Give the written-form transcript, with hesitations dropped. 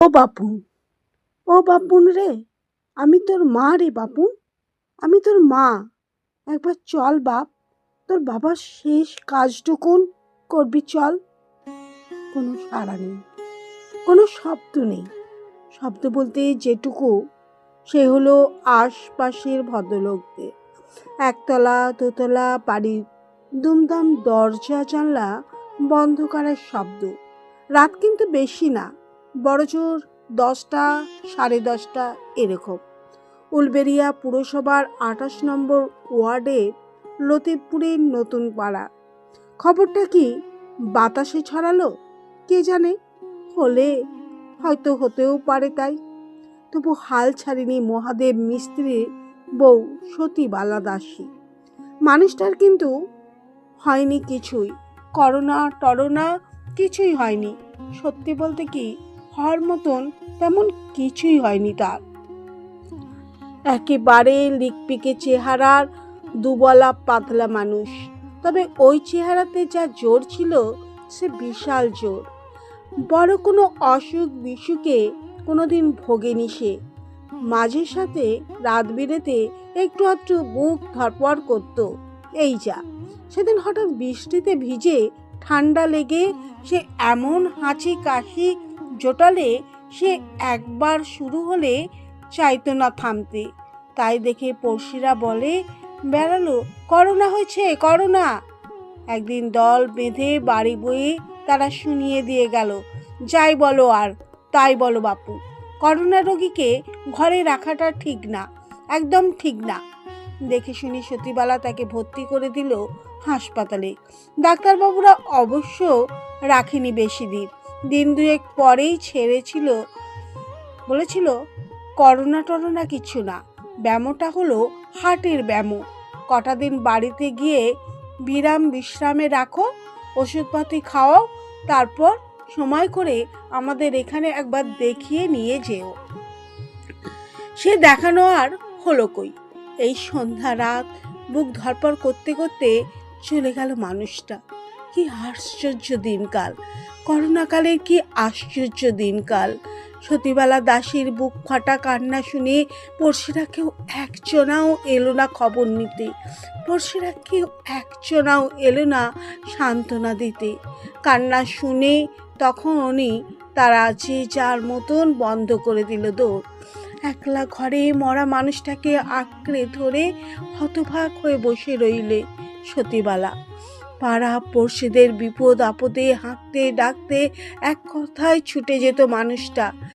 ও বাপুন, ও বাপুন রে, আমি তোর মা রে বাপুন, আমি তোর মা। একবার চল বাপ, তোর বাবার শেষ কাজটুকুন করবি চল। কোনো সাড়া নেই, কোনো শব্দ নেই। শব্দ বলতে যেটুকু, সে হলো আশপাশের ভদ্রলোকদের। একতলা দোতলা বাড়ির দুমদাম দরজা জানলা বন্ধ করার শব্দ। রাত কিন্তু বেশি না, বড়জোর 10টা, 10:30 এরকম। উলবেড়িয়া পুরসভার 28 নম্বর ওয়ার্ডের লতিফপুরের নতুন পাড়া। খবরটা কি বাতাসে ছড়ালো কে জানে, হলে হয়তো হতেও পারে তাই। তবু হাল ছাড়েনি মহাদেব মিস্ত্রির বউ সতীবালা দাসী। মানুষটার কিন্তু হয়নি কিছুই, করোনা টরোনা কিছুই হয়নি। সত্যি বলতে কি, হওয়ার মতন তেমন কিছুই হয়নি তার। একেবারে লিকপিকে চেহারার, দুবলা পাতলা মানুষ। তবে ওই চেহারাতে যা জোর ছিল, সে বিশাল জোর। বড় কোনো অসুখ বিসুখে কোনোদিন ভোগেনি সে। মাঝে সাথে রাত বিরেতে একটু আধটু বুক ধরপড় করত, এই যা। সেদিন হঠাৎ বৃষ্টিতে ভিজে ঠান্ডা লেগে সে এমন হাঁচি কাশি জোটালে, সে একবার শুরু হলে চাইতো না থামতে। তাই দেখে পড়শিরা বলে বেড়ালো, করোনা হয়েছে, করোনা। একদিন দল বেঁধে বাড়ি বয়ে তারা শুনিয়ে দিয়ে গেল, যাই বলো আর তাই বলো বাপু, করোনা রোগীকে ঘরে রাখাটা ঠিক না, একদম ঠিক না। দেখে শুনি সতীবালা তাকে ভর্তি করে দিল হাসপাতালে। ডাক্তারবাবুরা অবশ্য রাখেনি বেশি দিন, দিন দুয়েক পরেই ছেড়েছিল। বলেছিল করোনা টরোনা কিছু না, ব্যামোটা হলো হার্টের ব্যামো। কটা দিন বাড়িতে গিয়ে বিশ্রামে রাখো, ওষুধপাতি খাওয়াও, তারপর সময় করে আমাদের এখানে একবার দেখিয়ে নিয়ে যেও। সে দেখানো আর হলো কই। এই সন্ধ্যা রাত বুক ধরপড় করতে করতে চলে গেল মানুষটা। কি আশ্চর্য দিনকাল, করোনাকালের কি আশ্চর্য দিনকাল। সতীবালা দাসীর বুক ফাটা কান্না শুনে পড়শিরা কেউ একজনাও এলো না খবর নিতে, পড়শিরা কেউ একজনাও এলো না সান্ত্বনা দিতে। কান্না শুনে তখনই তারা যে যার মতন বন্ধ করে দিল দৌড়। একলা ঘরে মরা মানুষটাকে আঁকড়ে ধরে হতভাগ হয়ে বসে রইলে সতীবালা। পাড়া পড়শিদের বিপদ আপদে হাঁকতে ডাকতে এক কথায় ছুটে যেত মানুষটা।